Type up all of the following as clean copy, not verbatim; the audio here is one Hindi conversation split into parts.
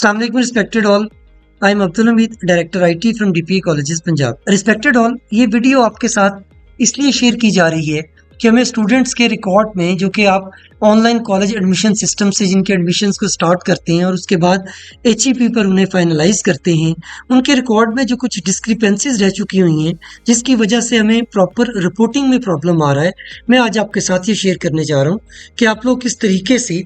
अस्सलाम वालेकुम respected all. I am Abdul Hamid, director IT from DPA colleges Punjab. Respected all, ये वीडियो आपके साथ इसलिए शेयर की जा रही है कि हमें स्टूडेंट्स के रिकॉर्ड में, जो कि आप ऑनलाइन कॉलेज एडमिशन सिस्टम से जिनके एडमिशन्स को स्टार्ट करते हैं और उसके बाद एचईपी पर उन्हें फाइनलाइज करते हैं, उनके रिकॉर्ड में जो कुछ डिस्क्रिपेंसीज रह चुकी हुई हैं जिसकी वजह से हमें प्रॉपर रिपोर्टिंग में प्रॉब्लम आ रहा है, मैं आज आपके साथ ये शेयर करने जा रहा हूँ कि आप लोग किस तरीके से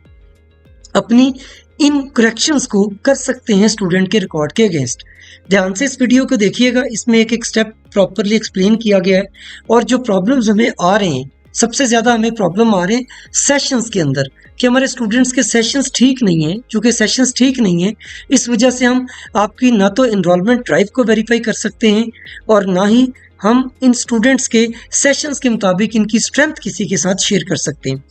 अपनी इन करेक्शंस को कर सकते हैं स्टूडेंट के रिकॉर्ड के अगेंस्ट। ध्यान से इस वीडियो को देखिएगा, इसमें एक एक स्टेप प्रॉपरली एक्सप्लेन किया गया है। और जो प्रॉब्लम्स हमें आ रहे हैं, सबसे ज़्यादा हमें प्रॉब्लम आ रहे हैं सेशंस के अंदर कि हमारे स्टूडेंट्स के सेशंस ठीक नहीं हैं। चूँकि सेशंस ठीक नहीं हैं, इस वजह से हम आपकी ना तो इनरोलमेंट ड्राइव को वेरीफाई कर सकते हैं और ना ही हम इन स्टूडेंट्स के सेशंस के मुताबिक इनकी स्ट्रेंथ किसी के साथ शेयर कर सकते हैं।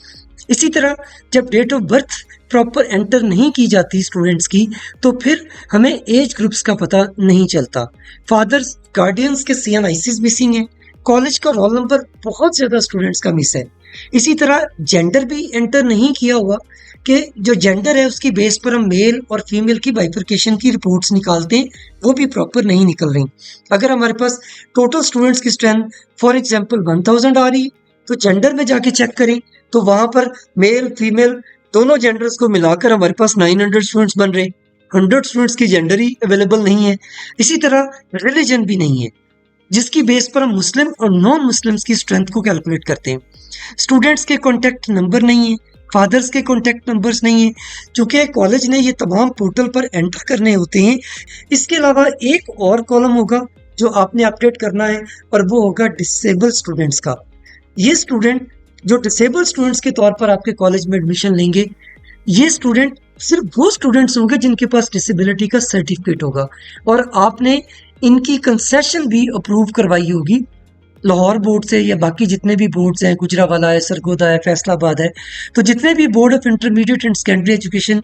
इसी तरह जब date of birth proper enter नहीं की जाती स्टूडेंट्स की, तो फिर हमें एज ग्रुप्स का पता नहीं चलता। फादर्स गार्डियंस के CNICs मिसिंग है। कॉलेज का रोल नंबर बहुत ज़्यादा स्टूडेंट्स का मिस है। इसी तरह जेंडर भी एंटर नहीं किया हुआ कि जो जेंडर है उसकी बेस पर हम मेल और फीमेल की बाइफरकेशन की रिपोर्ट्स निकालते हैं, वो भी प्रॉपर नहीं निकल रही। अगर हमारे पास टोटल स्टूडेंट्स की स्ट्रेंथ फॉर एग्जांपल 1000 आ रही है, तो जेंडर में जाके चेक करें तो वहाँ पर मेल फीमेल दोनों जेंडर्स को मिलाकर हमारे पास 900 स्टूडेंट्स बन रहे। 100 स्टूडेंट्स की जेंडर ही अवेलेबल नहीं है। इसी तरह रिलीजन भी नहीं है, जिसकी बेस पर हम मुस्लिम और नॉन मुस्लिम्स की स्ट्रेंथ को कैलकुलेट करते हैं। स्टूडेंट्स के कॉन्टैक्ट नंबर नहीं है, फादर्स के कॉन्टैक्ट नंबर्स नहीं है, चूँकि कॉलेज ने ये तमाम पोर्टल पर एंटर करने होते हैं। इसके अलावा एक और कॉलम होगा जो आपने अपडेट करना है, और वो होगा डिसेबल स्टूडेंट्स का। ये स्टूडेंट जो डिसेबल स्टूडेंट्स के तौर पर आपके कॉलेज में एडमिशन लेंगे, ये स्टूडेंट सिर्फ वो स्टूडेंट्स होंगे जिनके पास डिसेबिलिटी का सर्टिफिकेट होगा, और आपने इनकी कंसेशन भी अप्रूव करवाई होगी लाहौर बोर्ड से या बाकी जितने भी बोर्ड्स हैं, गुजरावाला है, सरगोदा है, फैसलाबाद है। तो जितने भी board of intermediate and secondary education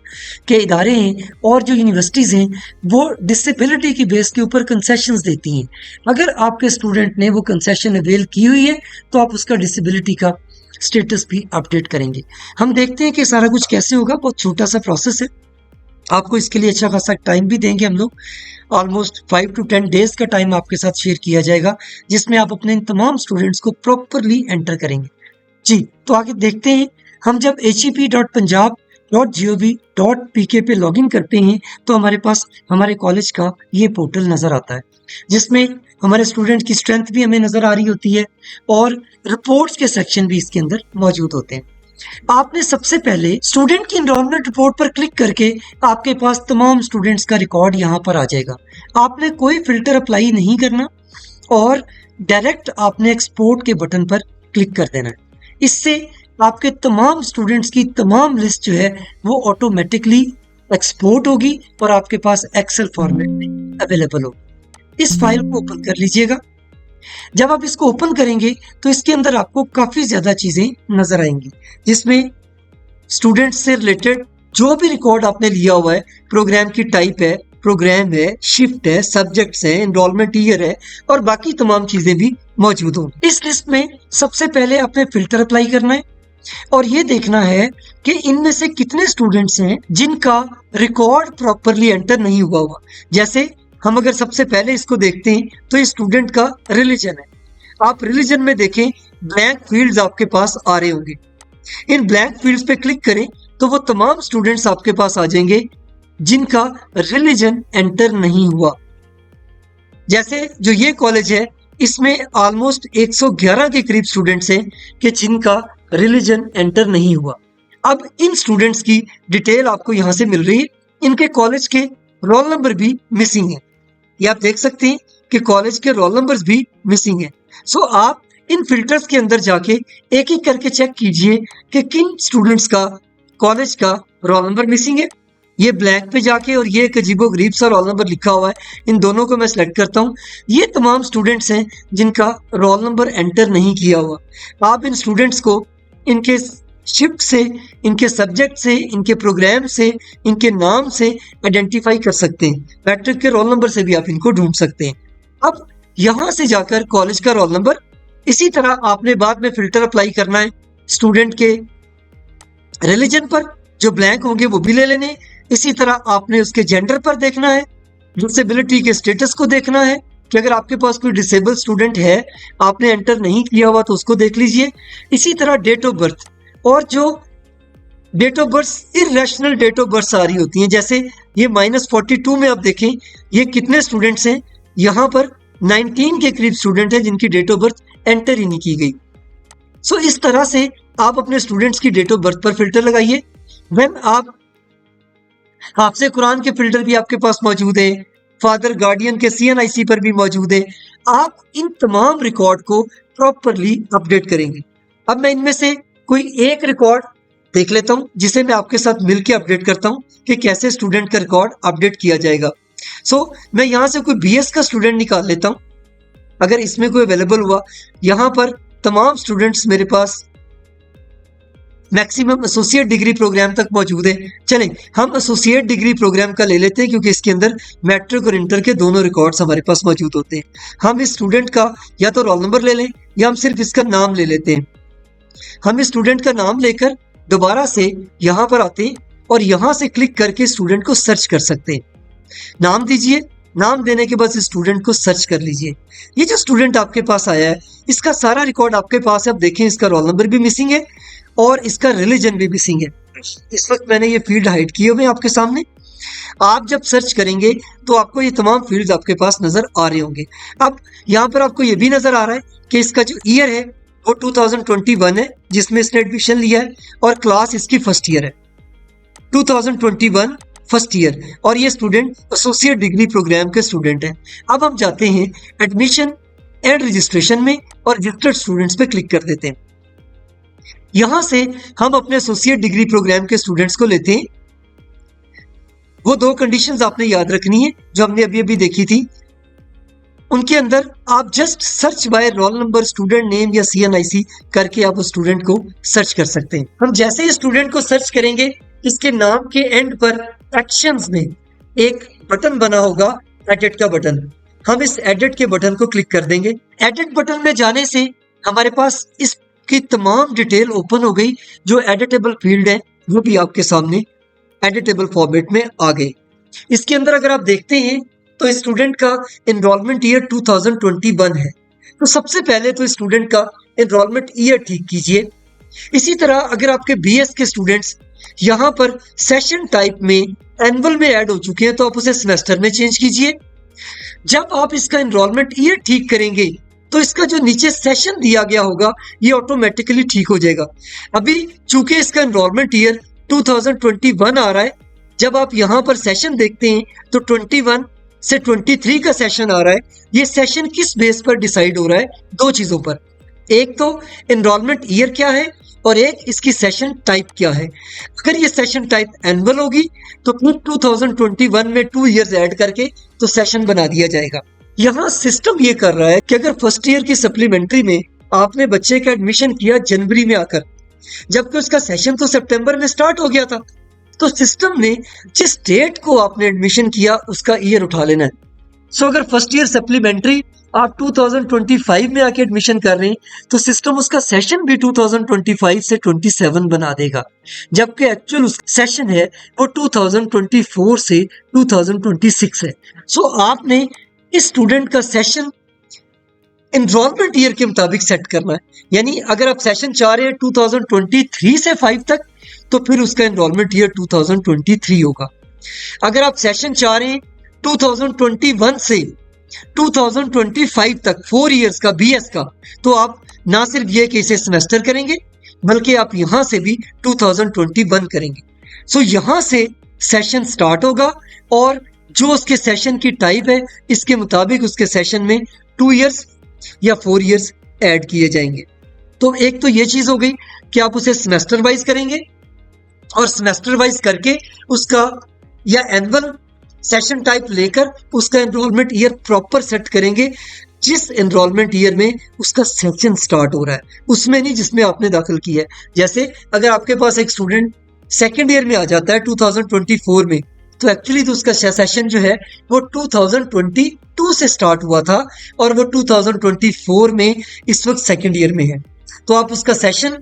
के इदारे हैं और जो यूनिवर्सिटीज़ हैं, वो डिसेबिलिटी की बेस के ऊपर कंसेशंस देती हैं। अगर आपके स्टूडेंट ने वो कंसेशन अवेल की हुई है, तो आप उसका डिसेबिलिटी का स्टेटस भी अपडेट करेंगे। हम देखते हैं कि सारा कुछ कैसे होगा। बहुत छोटा सा प्रोसेस है, आपको इसके लिए अच्छा खासा टाइम भी देंगे हम लोग। ऑलमोस्ट 5 to 10 डेज का टाइम आपके साथ शेयर किया जाएगा, जिसमें आप अपने इन तमाम स्टूडेंट्स को प्रॉपरली एंटर करेंगे। जी, तो आगे देखते हैं। हम जब hep.punjab.gov.pk पे लॉगिन करते हैं, तो हमारे पास हमारे कॉलेज का ये पोर्टल नज़र आता है, जिसमें हमारे स्टूडेंट की स्ट्रेंथ भी हमें नज़र आ रही होती है और रिपोर्ट्स के सेक्शन भी इसके अंदर मौजूद होते हैं। आपने सबसे पहले स्टूडेंट की एनरोलमेंट रिपोर्ट पर क्लिक करके आपके पास तमाम स्टूडेंट्स का रिकॉर्ड यहाँ पर आ जाएगा। आपने कोई फिल्टर अप्लाई नहीं करना और डायरेक्ट आपने एक्सपोर्ट के बटन पर क्लिक कर देना है। इससे आपके तमाम स्टूडेंट्स की तमाम लिस्ट जो है वो ऑटोमेटिकली एक्सपोर्ट होगी और आपके पास एक्सेल फॉर्मेट में अवेलेबल होगी। इस फाइल को ओपन कर लीजिएगा। जब आप इसको ओपन करेंगे तो इसके अंदर आपको काफ़ी ज़्यादा चीज़ें नज़र आएंगी, जिसमें स्टूडेंट्स से रिलेटेड जो भी रिकॉर्ड आपने लिया हुआ है, प्रोग्राम की टाइप है, प्रोग्राम है, शिफ्ट है, सब्जेक्ट्स हैं, एनरोलमेंट ईयर है और बाकी तमाम चीज़ें भी मौजूद होंगी। इस लिस्ट में सबसे पहले आपने फिल्टर अप्लाई करना है और ये देखना है कि इनमें से कितने स्टूडेंट्स हैं जिनका रिकॉर्ड प्रॉपरली एंटर नहीं हुआ हुआ। जैसे हम अगर सबसे पहले इसको देखते हैं तो ये स्टूडेंट का रिलीजन है। आप रिलीजन में देखें, ब्लैंक फील्ड्स आपके पास आ रहे होंगे। इन ब्लैंक फील्ड्स पे क्लिक करें तो वो तमाम स्टूडेंट्स आपके पास आ जाएंगे जिनका रिलीजन एंटर नहीं हुआ। जैसे जो ये कॉलेज है, इसमें ऑलमोस्ट 111 के करीब स्टूडेंट्स हैं कि जिनका रिलीजन एंटर नहीं हुआ। अब इन स्टूडेंट्स की डिटेल आपको यहाँ से मिल रही है। इनके कॉलेज के रोल नंबर भी मिसिंग है। ये आप देख सकते हैं कि कॉलेज के रोल नंबर्स भी मिसिंग है। सो आप इन फिल्टर्स के अंदर जाके एक एक करके चेक कीजिए कि किन स्टूडेंट्स का कॉलेज का रोल नंबर मिसिंग है। ये ब्लैंक पे जाके और ये एक अजीबोगरीब सा रोल नंबर लिखा हुआ है, इन दोनों को मैं सेलेक्ट करता हूँ। ये तमाम स्टूडेंट्स हैं जिनका रोल नंबर एंटर नहीं किया हुआ। आप इन स्टूडेंट्स को इनके शिफ्ट से, इनके सब्जेक्ट से, इनके प्रोग्राम से, इनके नाम से आइडेंटिफाई कर सकते हैं। मैट्रिक के रोल नंबर से भी आप इनको ढूंढ सकते हैं। अब यहाँ से जाकर कॉलेज का रोल नंबर, इसी तरह आपने बाद में फिल्टर अप्लाई करना है स्टूडेंट के रिलीजन पर, जो ब्लैंक होंगे वो भी ले लेने। इसी तरह आपने उसके जेंडर पर देखना है, डिसेबिलिटी के स्टेटस को देखना है कि अगर आपके पास कोई डिसेबल स्टूडेंट है, आपने एंटर नहीं किया हुआ तो उसको देख लीजिए। इसी तरह डेट ऑफ बर्थ, और जो date of birth irrational date of birth आ रही होती हैं, जैसे ये -42 में आप देखें ये कितने स्टूडेंट्स हैं, यहाँ पर 19 के करीब स्टूडेंट हैं जिनकी डेट ऑफ बर्थ एंटर ही नहीं की गई। सो इस तरह से आप अपने स्टूडेंट्स की डेट ऑफ बर्थ पर फिल्टर लगाइए। व्हेन आप हाफिज़ कुरान के फिल्टर भी आपके पास मौजूद है, फादर गार्डियन के CNIC पर भी मौजूद है। आप इन तमाम रिकॉर्ड को प्रॉपरली अपडेट करेंगे। अब मैं इनमें से कोई एक रिकॉर्ड देख लेता हूं जिसे मैं आपके साथ मिलकर अपडेट करता हूं कि कैसे स्टूडेंट का रिकॉर्ड अपडेट किया जाएगा। मैं यहां से कोई BS का स्टूडेंट निकाल लेता हूं, अगर इसमें कोई अवेलेबल हुआ। यहां पर तमाम स्टूडेंट्स मेरे पास मैक्सिमम एसोसिएट डिग्री प्रोग्राम तक मौजूद है। चलें हम एसोसिएट डिग्री प्रोग्राम का ले लेते हैं क्योंकि इसके अंदर मैट्रिक और इंटर के दोनों रिकॉर्ड्स हमारे पास मौजूद होते हैं। हम इस स्टूडेंट का या तो रोल नंबर ले लें या हम सिर्फ इसका नाम ले लेते हैं। हम इस स्टूडेंट का नाम लेकर दोबारा से यहाँ पर आते हैं और यहाँ से क्लिक करके स्टूडेंट को सर्च कर सकते हैं। नाम दीजिए, नाम देने के बाद स्टूडेंट को सर्च कर लीजिए। ये जो स्टूडेंट आपके पास आया है इसका सारा रिकॉर्ड आपके पास है। अब देखें इसका रोल नंबर भी मिसिंग है और इसका रिलीजन भी मिसिंग है। इस वक्त मैंने ये फील्ड हाइड किए हुए आपके सामने। आप जब सर्च करेंगे तो आपको ये तमाम फील्ड्स आपके पास नजर आ रहे होंगे। अब यहाँ पर आपको ये भी नजर आ रहा है कि इसका जो ईयर है वो 2021 है जिसमें इसने एडमिशन लिया है और क्लास इसकी फर्स्ट ईयर है, 2021 फर्स्ट ईयर, और ये स्टूडेंट एसोसिएट डिग्री प्रोग्राम के स्टूडेंट है। अब हम जाते हैं एडमिशन एंड रजिस्ट्रेशन में और रजिस्टर्ड स्टूडेंट्स पे क्लिक कर देते हैं। यहां से हम अपने एसोसिएट डिग्री प्रोग्राम के स्टूडेंट्स को लेते हैं। वो दो कंडीशंस आपने याद रखनी है जो हमने अभी अभी देखी थी। उनके अंदर आप just search by roll number, student name या CNIC करके आप उस स्टूडेंट को सर्च कर सकते हैं। हम जैसे ही स्टूडेंट को सर्च करेंगे इसके नाम के एंड पर एक्शंस में एक बटन बना होगा, एडिट का बटन। हम इस एडिट के बटन को क्लिक कर देंगे। एडिट बटन में जाने से हमारे पास इसकी तमाम डिटेल ओपन हो गई। जो एडिटेबल फील्ड है वो भी आपके सामने एडिटेबल फॉर्मेट में आ गए। इसके अंदर अगर आप देखते हैं तो स्टूडेंट का एनरोलमेंट ईयर 2021 है। तो सबसे पहले तो स्टूडेंट का एनरोलमेंट ईयर ठीक कीजिए। इसी तरह अगर आपके BS के स्टूडेंट्स यहाँ पर सेशन टाइप में एनुअल में ऐड हो चुके हैं तो आप उसे सेमेस्टर में चेंज कीजिए। जब आप इसका एनरोलमेंट ईयर ठीक करेंगे तो इसका जो नीचे सेशन दिया गया होगा ये ऑटोमेटिकली ठीक हो जाएगा। अभी चूंकि इसका एनरोलमेंट ईयर 2021 आ रहा है, जब आप यहाँ पर सेशन देखते हैं तो 21 से 23 का सेशन आ रहा है। ये सेशन किस बेस पर डिसाइड हो रहा है? दो चीजों पर, एक तो एनरोलमेंट ईयर क्या है और एक इसकी सेशन टाइप क्या है। अगर ये सेशन टाइप एनुअल होगी तो फिर 2021 में 2 इयर्स ऐड करके तो सेशन बना दिया जाएगा। यहाँ सिस्टम ये कर रहा है कि अगर फर्स्ट ईयर की सप्लीमेंट्री में आपने बच्चे का एडमिशन किया जनवरी में आकर, जबकि उसका सेशन तो सितंबर में स्टार्ट हो गया था, तो सिस्टम ने जिस डेट को आपने एडमिशन किया उसका ईयर उठा लेना है। अगर फर्स्ट ईयर सप्लीमेंट्री आप 2025 में आके एडमिशन कर रहे हैं तो सिस्टम उसका सेशन भी 2025 से 27 बना देगा, जबकि एक्चुअल सेशन है वो 2024 से 2026 है। आपने इस स्टूडेंट का सेशन एनरोलमेंट ईयर के मुताबिक सेट करना है। यानी अगर आप सेशन चाह रहे हैं 2023 से 5 तक तो फिर उसका एनरोलमेंट ईयर 2023 होगा। अगर आप सेशन चाह रहे हैं 2021 से 2025 तक 4 इयर्स का BS का, तो आप ना सिर्फ ये कि इसे सेमेस्टर करेंगे बल्कि आप यहां से भी 2021 करेंगे। यहां से सेशन स्टार्ट होगा और जो उसके सेशन की टाइप है इसके मुताबिक उसके सेशन में 2 इयर्स या 4 इयर्स ऐड किए जाएंगे। तो एक तो ये चीज हो गई कि आप उसे सेमेस्टर वाइज करेंगे और सेमेस्टर वाइज करके उसका या एनुअल सेशन टाइप लेकर उसका एनरोलमेंट ईयर प्रॉपर सेट करेंगे जिस एनरोलमेंट ईयर में उसका सेशन स्टार्ट हो रहा है, उसमें नहीं जिसमें आपने दाखिल किया है। जैसे अगर आपके पास एक स्टूडेंट सेकेंड ईयर में आ जाता है 2024 में, तो एक्चुअली तो उसका सेशन जो है वो 2022 से स्टार्ट हुआ था और वो 2024 में इस वक्त सेकेंड ईयर में है। तो आप उसका सेशन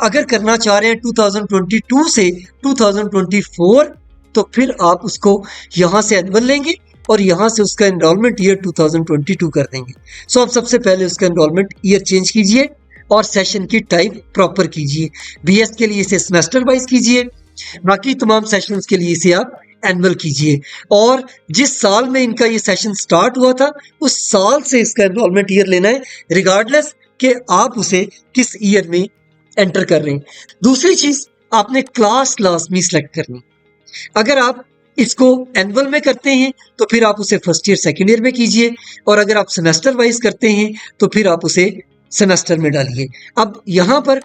अगर करना चाह रहे हैं 2022 से 2024 तो फिर आप उसको यहाँ से एनुअल लेंगे और यहाँ से उसका एनरोलमेंट ईयर 2022 कर देंगे। सो आप सबसे पहले उसका एनरोलमेंट ईयर चेंज कीजिए और सेशन की टाइप प्रॉपर कीजिए। बीएस के लिए इसे सेमेस्टर वाइज कीजिए, बाकी तमाम सेशंस के लिए इसे आप एनुअल कीजिए। और जिस साल में इनका ये सेशन स्टार्ट हुआ था उस साल से इसका एनरोलमेंट ईयर लेना है, रिगार्डलेस कि आप उसे किस ईयर में एंटर कर रहे हैं। दूसरी चीज, आपने क्लास लाजमी सेलेक्ट करनी। अगर आप इसको एनुअल में करते हैं तो फिर आप उसे फर्स्ट ईयर सेकेंड ईयर में कीजिए, और अगर आप सेमेस्टर वाइज करते हैं तो फिर आप उसे सेमेस्टर में डालिए। अब यहाँ पर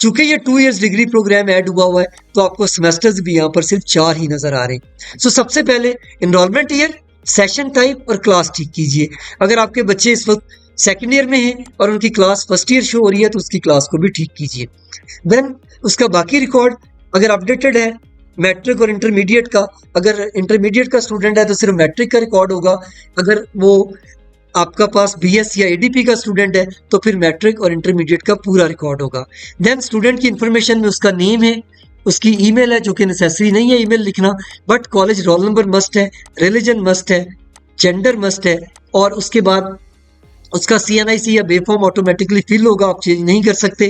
चूंकि ये 2 इयर्स डिग्री प्रोग्राम ऐड हुआ है तो आपको सेमेस्टर्स भी यहाँ पर सिर्फ 4 ही नजर आ रहे हैं। सो सबसे पहले एनरोलमेंट ईयर, सेशन टाइप और क्लास ठीक कीजिए। अगर आपके बच्चे इस वक्त सेकेंड ईयर में हैं और उनकी क्लास फर्स्ट ईयर शो हो रही है तो उसकी क्लास को भी ठीक कीजिए। देन उसका बाकी रिकॉर्ड अगर अपडेटेड है मैट्रिक और इंटरमीडिएट का, अगर इंटरमीडिएट का स्टूडेंट है तो सिर्फ मैट्रिक का रिकॉर्ड होगा, अगर वो आपका पास बीएस या एडीपी का स्टूडेंट है तो फिर मैट्रिक और इंटरमीडिएट का पूरा रिकॉर्ड होगा। देन स्टूडेंट की इंफॉर्मेशन में उसका नेम है, उसकी ईमेल है, जो कि नेसेसरी नहीं है ईमेल लिखना, but college roll number must है, रिलीजन मस्ट है, जेंडर मस्ट है, और उसके बाद उसका सीएनआईसी या बेफॉर्म ऑटोमेटिकली फिल होगा, आप चेंज नहीं कर सकते।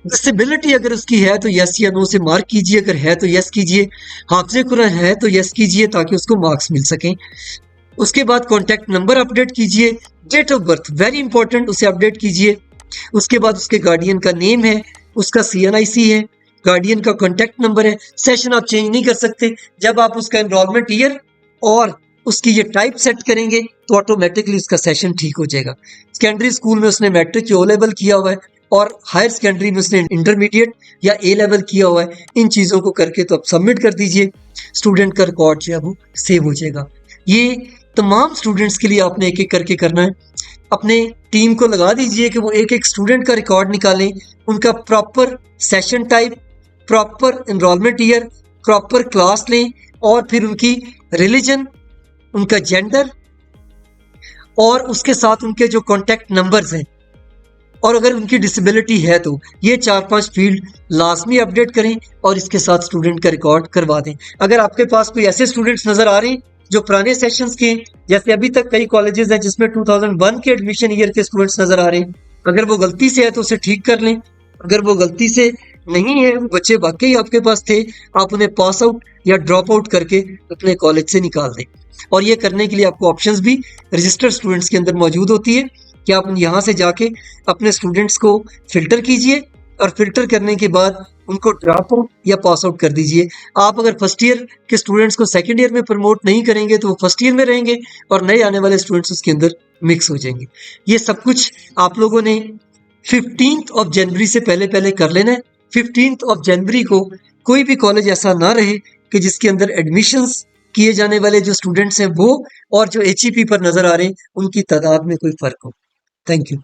डिसेबिलिटी अगर उसकी है तो यस या नो से मार्क कीजिए, अगर है तो यस कीजिए, हाफिज़े कुरान है तो यस कीजिए ताकि उसको मार्क्स मिल सकें। उसके बाद कॉन्टैक्ट नंबर अपडेट कीजिए, date of birth very important उसे अपडेट कीजिए। उसके बाद उसके गार्डियन का नेम है, उसका सीएनआईसी है, गार्डियन का कॉन्टैक्ट नंबर है। सेशन आप चेंज नहीं कर सकते। जब आप उसका एनरोलमेंट ईयर और उसकी ये टाइप सेट करेंगे तो ऑटोमेटिकली उसका सेशन ठीक हो जाएगा। सेकेंडरी स्कूल में उसने मैट्रिक या ओ लेवल किया हुआ है और हायर सेकेंडरी में उसने इंटरमीडिएट या ए लेवल किया हुआ है। इन चीज़ों को करके तो आप सबमिट कर दीजिए, स्टूडेंट का रिकॉर्ड जो है वो सेव हो जाएगा। ये तमाम स्टूडेंट्स के लिए आपने एक एक करके करना है। अपने टीम को लगा दीजिए कि वो एक एक स्टूडेंट का रिकॉर्ड निकालें, उनका proper session type, proper enrolment year, proper class लें, और फिर उनकी रिलीजन, उनका जेंडर, और उसके साथ उनके जो कॉन्टैक्ट नंबर्स हैं, और अगर उनकी डिसेबिलिटी है तो ये 4-5 फील्ड लाजमी अपडेट करें और इसके साथ स्टूडेंट का रिकॉर्ड करवा दें। अगर आपके पास कोई ऐसे स्टूडेंट्स नज़र आ रहे हैं जो पुराने सेशंस के, जैसे अभी तक कई कॉलेजेस हैं जिसमें 2001 के एडमिशन ईयर के स्टूडेंट्स नज़र आ रहे हैं, अगर वो गलती से है तो उसे ठीक कर लें। अगर वो गलती से नहीं है, वो बच्चे वाकई आपके पास थे, आप उन्हें पास आउट या ड्रॉप आउट करके अपने कॉलेज से निकाल दें। और ये करने के लिए आपको ऑप्शंस भी रजिस्टर्ड स्टूडेंट्स के अंदर मौजूद होती है कि आप यहाँ से जाके अपने स्टूडेंट्स को फिल्टर कीजिए और फिल्टर करने के बाद उनको ड्रॉप आउट या पास आउट कर दीजिए। आप अगर फर्स्ट ईयर के स्टूडेंट्स को सेकंड ईयर में प्रमोट नहीं करेंगे तो वो फर्स्ट ईयर में रहेंगे और नए आने वाले स्टूडेंट्स उसके अंदर मिक्स हो जाएंगे। ये सब कुछ आप लोगों ने 15 जनवरी से पहले पहले कर लेना है। 15 जनवरी को कोई भी कॉलेज ऐसा ना रहे कि जिसके अंदर एडमिशंस किए जाने वाले जो स्टूडेंट्स हैं वो और जो HEP पर नजर आ रहे हैं उनकी तादाद में कोई फर्क हो। Thank you.